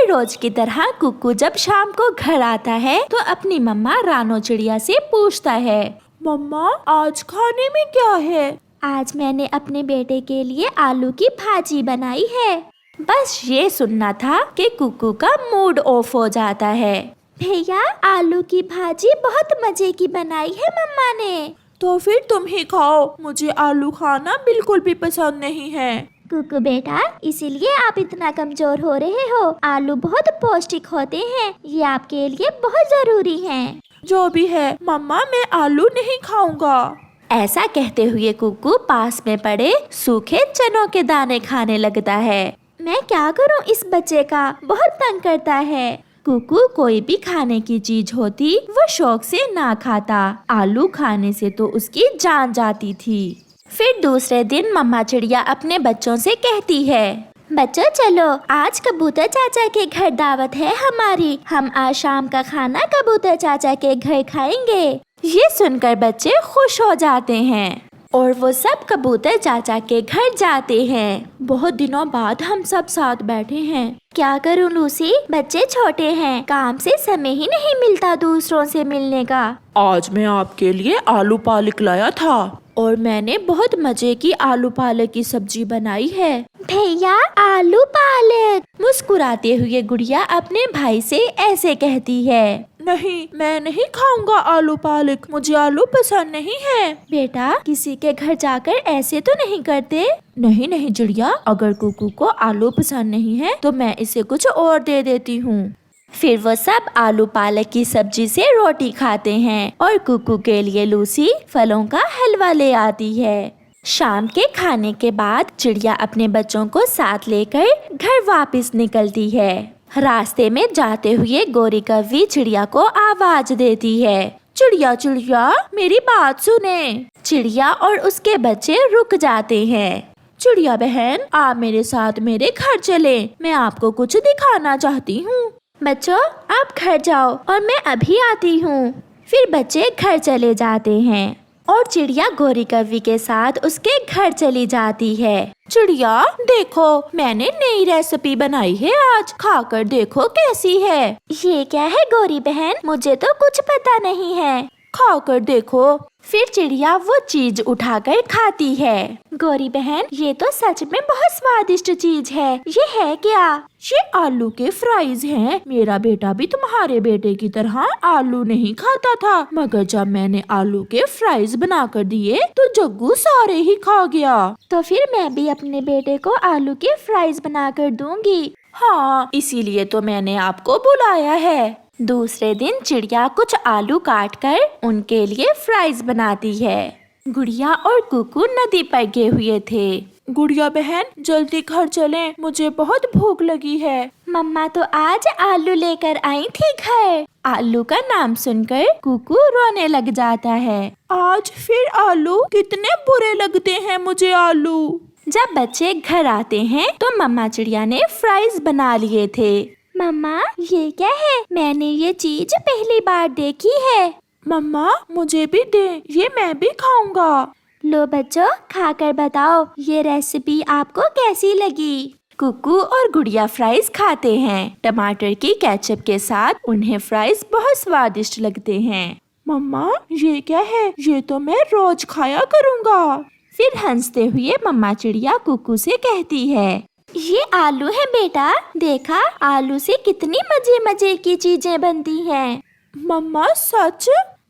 हर रोज की तरह कुकू जब शाम को घर आता है तो अपनी मम्मा रानो चिड़िया से पूछता है, मम्मा आज खाने में क्या है? आज मैंने अपने बेटे के लिए आलू की भाजी बनाई है। बस ये सुनना था कि कुकू का मूड ऑफ हो जाता है। भैया आलू की भाजी बहुत मजे की बनाई है मम्मा ने। तो फिर तुम ही खाओ, मुझे आलू खाना बिल्कुल भी पसंद नहीं है। कुकू बेटा, इसीलिए आप इतना कमजोर हो रहे हो। आलू बहुत पौष्टिक होते हैं, ये आपके लिए बहुत जरूरी हैं। जो भी है मम्मा, मैं आलू नहीं खाऊंगा। ऐसा कहते हुए कुकू पास में पड़े सूखे चनों के दाने खाने लगता है। मैं क्या करूं, इस बच्चे का बहुत तंग करता है। कुकू कोई भी खाने की चीज होती वो शौक से ना खाता। आलू खाने से तो उसकी जान जाती थी। फिर दूसरे दिन मम्मा चिड़िया अपने बच्चों से कहती है, बच्चों चलो, आज कबूतर चाचा के घर दावत है हमारी। हम आज शाम का खाना कबूतर चाचा के घर खाएंगे। ये सुनकर बच्चे खुश हो जाते हैं और वो सब कबूतर चाचा के घर जाते हैं। बहुत दिनों बाद हम सब साथ बैठे हैं। क्या करूं लूसी, बच्चे छोटे हैं, काम से समय ही नहीं मिलता दूसरों से मिलने का। आज मैं आपके लिए आलू पालक लाया था और मैंने बहुत मजे की आलू पालक की सब्जी बनाई है। भैया आलू पालक, मुस्कुराते हुए गुड़िया अपने भाई से ऐसे कहती है। नहीं, मैं नहीं खाऊंगा आलू पालक, मुझे आलू पसंद नहीं है। बेटा किसी के घर जाकर ऐसे तो नहीं करते। नहीं नहीं चिड़िया, अगर कुकू को आलू पसंद नहीं है तो मैं इसे कुछ और दे देती हूँ। फिर वो सब आलू पालक की सब्जी से रोटी खाते हैं और कुकू के लिए लूसी फलों का हलवा ले आती है। शाम के खाने के बाद चिड़िया अपने बच्चों को साथ लेकर घर वापस निकलती है। रास्ते में जाते हुए गोरी कौवी चिड़िया को आवाज देती है, चिड़िया चिड़िया मेरी बात सुने। चिड़िया और उसके बच्चे रुक जाते हैं। चिड़िया बहन, आप मेरे साथ मेरे घर चले, मैं आपको कुछ दिखाना चाहती हूँ। बच्चों आप घर जाओ और मैं अभी आती हूँ। फिर बच्चे घर चले जाते हैं और चिड़िया गोरी कौवी के साथ उसके घर चली जाती है। चिड़िया देखो, मैंने नई रेसिपी बनाई है, आज खाकर देखो कैसी है। ये क्या है गोरी बहन, मुझे तो कुछ पता नहीं है। खाकर देखो। फिर चिड़िया वो चीज उठाकर खाती है। गोरी बहन, ये तो सच में बहुत स्वादिष्ट चीज है। ये है क्या? ये आलू के फ्राइज हैं। मेरा बेटा भी तुम्हारे बेटे की तरह आलू नहीं खाता था, मगर जब मैंने आलू के फ्राइज बनाकर दिए तो जग्गू सारे ही खा गया। तो फिर मैं भी अपने बेटे को आलू के फ्राइज बनाकर दूंगी। हाँ, इसीलिए तो मैंने आपको बुलाया है। दूसरे दिन चिड़िया कुछ आलू काटकर उनके लिए फ्राइज बनाती है। गुड़िया और कुकू नदी पर गए हुए थे। गुड़िया बहन जल्दी घर चलें, मुझे बहुत भूख लगी है। मम्मा तो आज आलू लेकर आई थी घर। आलू का नाम सुनकर कुकू रोने लग जाता है। आज फिर आलू? कितने बुरे लगते हैं मुझे आलू। जब बच्चे घर आते हैं तो मम्मा चिड़िया ने फ्राइज बना लिए थे। मम्मा ये क्या है? मैंने ये चीज पहली बार देखी है। मम्मा मुझे भी दे, ये मैं भी खाऊंगा। लो बच्चों, खाकर बताओ ये रेसिपी आपको कैसी लगी। कुकू और गुड़िया फ्राइज खाते हैं। टमाटर की केचप के साथ उन्हें फ्राइज बहुत स्वादिष्ट लगते हैं। मम्मा ये क्या है? ये तो मैं रोज खाया करूँगा। फिर हंसते हुए मम्मा चिड़िया कुकू से कहती है, ये आलू है बेटा, देखा आलू से कितनी मजे मजे की चीजें बनती हैं। मम्मा सच?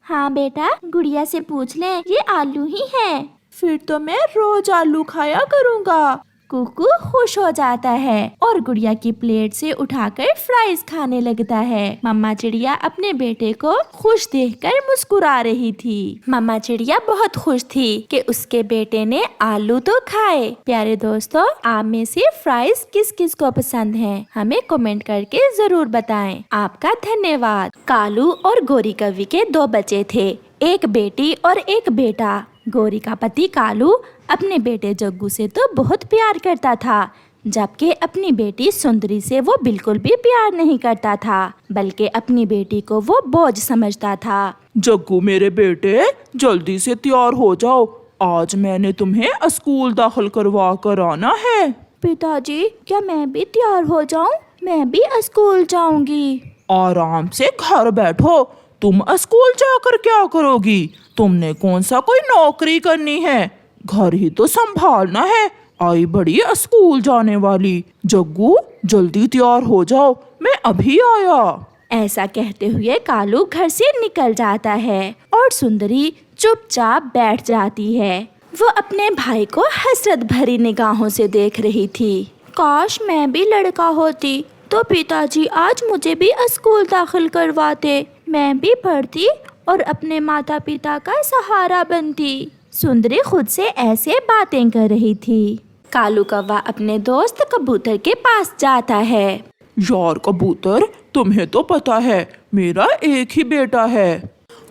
हाँ बेटा, गुड़िया से पूछ ले, ये आलू ही है। फिर तो मैं रोज आलू खाया करूँगा। कुकू खुश हो जाता है और गुड़िया की प्लेट से उठाकर फ्राइज खाने लगता है। मम्मा चिड़िया अपने बेटे को खुश देखकर मुस्कुरा रही थी। मम्मा चिड़िया बहुत खुश थी कि उसके बेटे ने आलू तो खाए। प्यारे दोस्तों, आप में से फ्राइज किस किस को पसंद है, हमें कमेंट करके जरूर बताएं। आपका धन्यवाद। कालू और गोरी कौवी के 2 बच्चे थे, एक बेटी और एक बेटा। गोरी का पति कालू अपने बेटे जग्गू से तो बहुत प्यार करता था, जबकि अपनी बेटी सुंदरी से वो बिल्कुल भी प्यार नहीं करता था, बल्कि अपनी बेटी को वो बोझ समझता था। जग्गू मेरे बेटे, जल्दी से तैयार हो जाओ, आज मैंने तुम्हें स्कूल दाखिल करवा कर आना है। पिताजी, क्या मैं भी तैयार हो जाऊं? मैं भी स्कूल जाऊंगी। आराम से घर बैठो। तुम स्कूल जाकर क्या करोगी? तुमने कौन सा कोई नौकरी करनी है? घर ही तो संभालना है। आई बड़ी स्कूल जाने वाली। जग्गू जल्दी तैयार हो जाओ, मैं अभी आया। ऐसा कहते हुए कालू घर से निकल जाता है और सुंदरी चुपचाप बैठ जाती है। वो अपने भाई को हसरत भरी निगाहों से देख रही थी। काश मैं भी लड़का होती तो पिताजी आज मुझे भी स्कूल दाखिल करवाते। मैं भी पढ़ती और अपने माता पिता का सहारा बनती। सुंदरी खुद से ऐसे बातें कर रही थी। कालू कौवा अपने दोस्त कबूतर के पास जाता है। यार कबूतर, तुम्हें तो पता है मेरा एक ही बेटा है।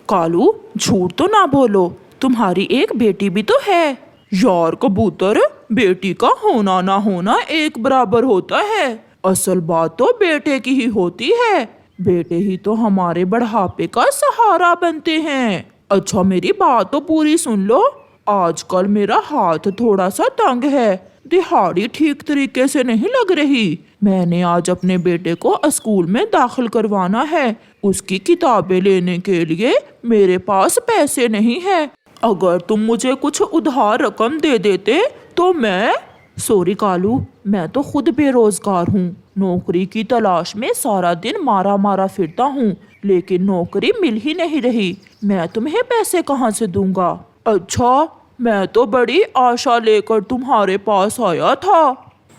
कालू झूठ तो ना बोलो, तुम्हारी एक बेटी भी तो है। यार कबूतर, बेटी का होना ना होना एक बराबर होता है। असल बात तो बेटे की ही होती है। बेटे ही तो हमारे बढ़ापे का सहारा बनते हैं। अच्छा मेरी बात तो पूरी सुन लो। आजकल मेरा हाथ थोड़ा सा तंग है, दिहाड़ी ठीक तरीके से नहीं लग रही। मैंने आज अपने बेटे को स्कूल में दाखिल करवाना है। उसकी किताबें लेने के लिए मेरे पास पैसे नहीं है। अगर तुम मुझे कुछ उधार रकम दे देते तो मैं। सॉरी कालू, मैं तो खुद बेरोजगार हूँ। नौकरी की तलाश में सारा दिन मारा मारा फिरता हूँ, लेकिन नौकरी मिल ही नहीं रही। मैं तुम्हें पैसे कहाँ से दूंगा? अच्छा, मैं तो बड़ी आशा लेकर तुम्हारे पास आया था।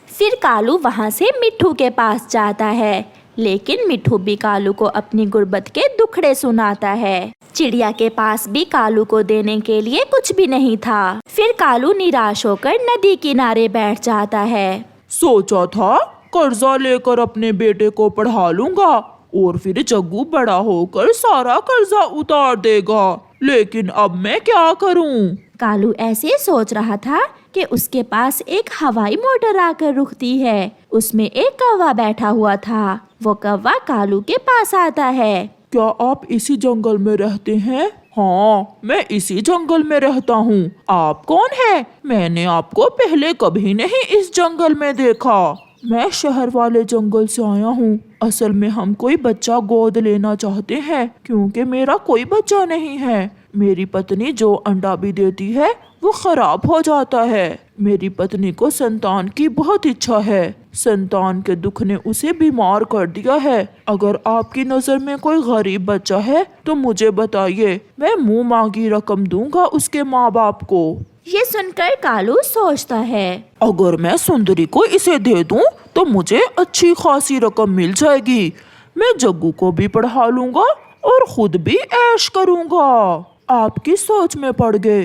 फिर कालू वहाँ से मिट्ठू के पास जाता है, लेकिन मिट्ठू भी कालू को अपनी गुर्बत के दुखड़े सुनाता है। चिड़िया के पास भी कालू को देने के लिए कुछ भी नहीं था। फिर कालू निराश होकर नदी किनारे बैठ जाता है। सोचा था कर्जा लेकर अपने बेटे को पढ़ा लूंगा और फिर जग्गू बड़ा होकर सारा कर्जा उतार देगा, लेकिन अब मैं क्या करूं? कालू ऐसे सोच रहा था कि उसके पास एक हवाई मोटर आकर रुकती है। उसमें एक कौवा बैठा हुआ था। वो कौवा कालू के पास आता है। क्या आप इसी जंगल में रहते हैं? हाँ, मैं इसी जंगल में रहता हूँ। आप कौन है? मैंने आपको पहले कभी नहीं इस जंगल में देखा। मैं शहर वाले जंगल से आया हूँ। असल में हम कोई बच्चा गोद लेना चाहते हैं, क्योंकि मेरा कोई बच्चा नहीं है। मेरी पत्नी जो अंडा भी देती है वो खराब हो जाता है। मेरी पत्नी को संतान की बहुत इच्छा है। संतान के दुख ने उसे बीमार कर दिया है। अगर आपकी नजर में कोई गरीब बच्चा है तो मुझे बताइए, मैं मुंह मांगी रकम दूंगा उसके माँ बाप को। ये सुनकर कालू सोचता है, अगर मैं सुंदरी को इसे दे दूं तो मुझे अच्छी खासी रकम मिल जाएगी। मैं जग्गू को भी पढ़ा लूंगा और खुद भी ऐश करूंगा। आपकी सोच में पड़ गए।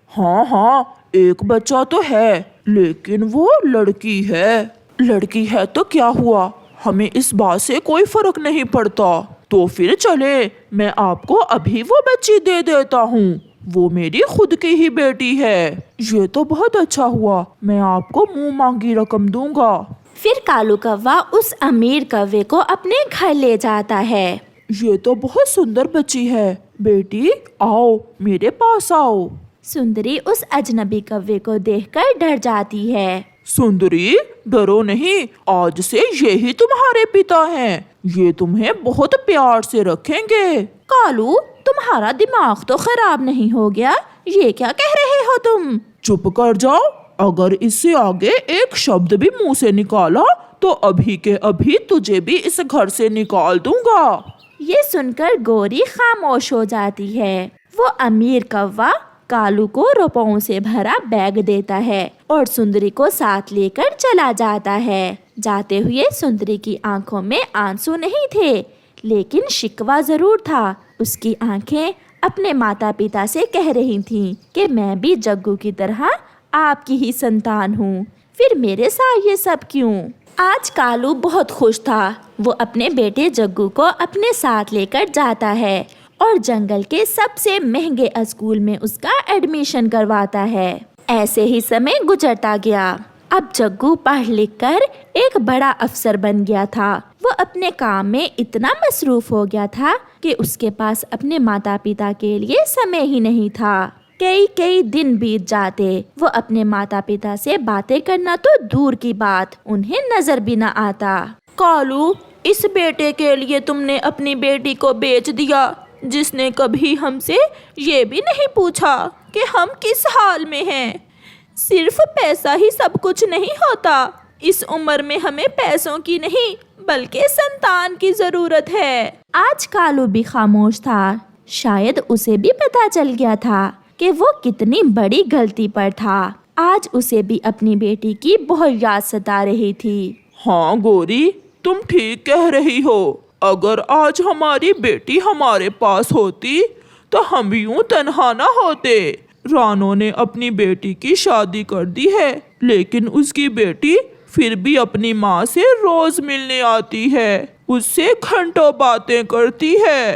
हाँ, एक बच्चा तो है, लेकिन वो लड़की है। लड़की है तो क्या हुआ, हमें इस बात से कोई फर्क नहीं पड़ता। तो फिर चले, मैं आपको अभी वो बच्ची दे देता हूँ। वो मेरी खुद की ही बेटी है। ये तो बहुत अच्छा हुआ, मैं आपको मुंह मांगी रकम दूंगा। फिर कालू कौवा उस अमीर कौवे को अपने घर ले जाता है। ये तो बहुत सुंदर बच्ची है। बेटी आओ, मेरे पास आओ। सुंदरी उस अजनबी कौवे को देखकर डर जाती है। सुंदरी डरो नहीं, आज से ये ही तुम्हारे पिता हैं। ये तुम्हें बहुत प्यार से रखेंगे। कालू, तुम्हारा दिमाग तो खराब नहीं हो गया? ये क्या कह रहे हो तुम? चुप कर जाओ। अगर इससे आगे एक शब्द भी मुंह से निकाला तो अभी के अभी तुझे भी इस घर से निकाल दूंगा। ये सुनकर गोरी खामोश हो जाती है। वो अमीर कौवा कालू को रुपयों से भरा बैग देता है और सुंदरी को साथ लेकर चला जाता है। जाते हुए सुंदरी की आंखों में आंसू नहीं थे, लेकिन शिकवा जरूर था। उसकी आंखें अपने माता पिता से कह रही थीं कि मैं भी जग्गू की तरह आपकी ही संतान हूँ, फिर मेरे साथ ये सब क्यों? आज कालू बहुत खुश था। वो अपने बेटे जग्गू को अपने साथ लेकर जाता है और जंगल के सबसे महंगे स्कूल में उसका एडमिशन करवाता है। ऐसे ही समय गुजरता गया। अब जग्गू पढ़ लिख कर एक बड़ा अफसर बन गया था। वो अपने काम में इतना मसरूफ हो गया था कि उसके पास अपने माता पिता के लिए समय ही नहीं था। कई कई दिन बीत जाते। वो अपने माता पिता से बातें करना तो दूर की बात, उन्हें नजर भी न आता। कालू, इस बेटे के लिए तुमने अपनी बेटी को बेच दिया, जिसने कभी हमसे ये भी नहीं पूछा कि हम किस हाल में हैं। सिर्फ पैसा ही सब कुछ नहीं होता। इस उम्र में हमें पैसों की नहीं बल्कि संतान की जरूरत है। आज कालू भी खामोश था। शायद उसे भी पता चल गया था कि वो कितनी बड़ी गलती पर था। आज उसे भी अपनी बेटी की बहुत याद सता रही थी। हाँ गौरी, तुम ठीक कह रही हो। अगर आज हमारी बेटी हमारे पास होती तो हम यूं तन्हा ना होते। रानो ने अपनी बेटी की शादी कर दी है, लेकिन उसकी बेटी फिर भी अपनी माँ से रोज मिलने आती है, उससे घंटों बातें करती है।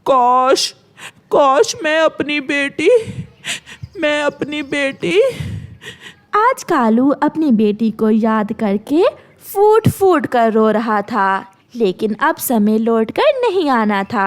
काश काश मैं अपनी बेटी। आज कालू अपनी बेटी को याद करके फूट फूट कर रो रहा था, लेकिन अब समय लौट कर नहीं आना था।